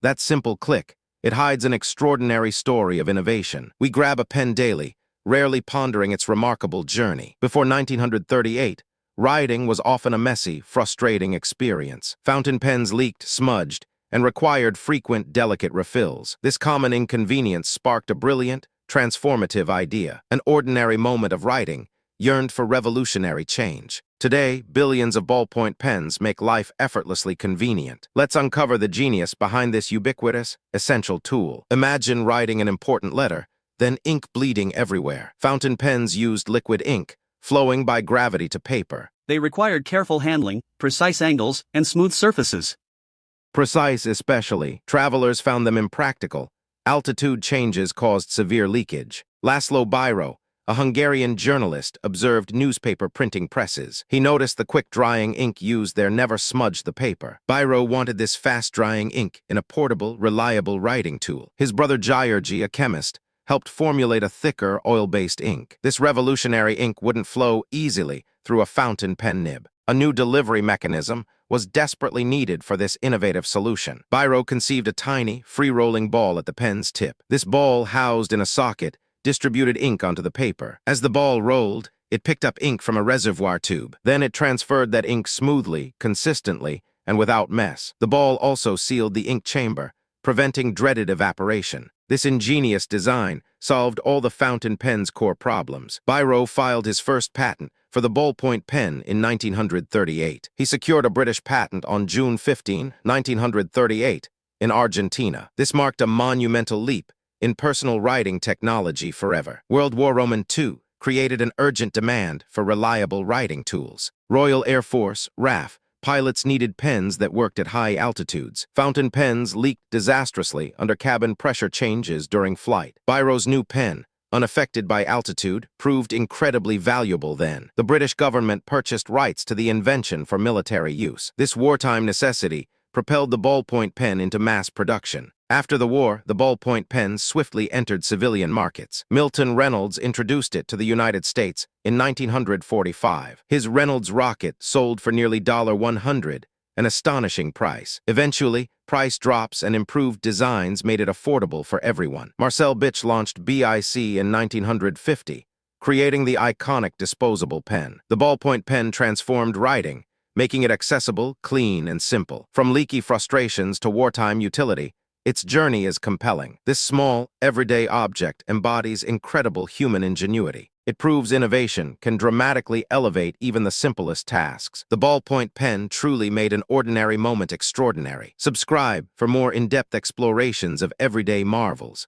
That simple click, it hides an extraordinary story of innovation. We grab a pen daily, rarely pondering its remarkable journey. Before 1938, writing was often a messy, frustrating experience. Fountain pens leaked, smudged, and required frequent, delicate refills. This common inconvenience sparked a brilliant, transformative idea. An ordinary moment of writing yearned for revolutionary change. Today, billions of ballpoint pens make life effortlessly convenient. Let's uncover the genius behind this ubiquitous, essential tool. Imagine writing an important letter, then ink bleeding everywhere. Fountain pens used liquid ink, flowing by gravity to paper. They required careful handling, precise angles, and smooth surfaces. Precise especially, travelers found them impractical. Altitude changes caused severe leakage. László Bíró, a Hungarian journalist, observed newspaper printing presses. He noticed the quick-drying ink used there never smudged the paper. Bíró wanted this fast-drying ink in a portable, reliable writing tool. His brother György, a chemist, helped formulate a thicker, oil-based ink. This revolutionary ink wouldn't flow easily through a fountain pen nib. A new delivery mechanism was desperately needed for this innovative solution. Bíró conceived a tiny, free-rolling ball at the pen's tip. This ball, housed in a socket, distributed ink onto the paper. As the ball rolled, it picked up ink from a reservoir tube. Then it transferred that ink smoothly, consistently, and without mess. The ball also sealed the ink chamber, preventing dreaded evaporation. This ingenious design solved all the fountain pen's core problems. Bíró filed his first patent for the ballpoint pen in 1938. He secured a British patent on June 15, 1938, in Argentina. This marked a monumental leap in personal writing technology forever. World War II created an urgent demand for reliable writing tools. Royal Air Force, RAF, pilots needed pens that worked at high altitudes. Fountain pens leaked disastrously under cabin pressure changes during flight. Byro's new pen, unaffected by altitude, proved incredibly valuable then. The British government purchased rights to the invention for military use. This wartime necessity propelled the ballpoint pen into mass production. After the war, the ballpoint pen swiftly entered civilian markets. Milton Reynolds introduced it to the United States in 1945. His Reynolds rocket sold for nearly $100, an astonishing price. Eventually, price drops and improved designs made it affordable for everyone. Marcel Bitch launched BIC in 1950, creating the iconic disposable pen. The ballpoint pen transformed writing, making it accessible, clean, and simple. From leaky frustrations to wartime utility, its journey is compelling. This small, everyday object embodies incredible human ingenuity. It proves innovation can dramatically elevate even the simplest tasks. The ballpoint pen truly made an ordinary moment extraordinary. Subscribe for more in-depth explorations of everyday marvels.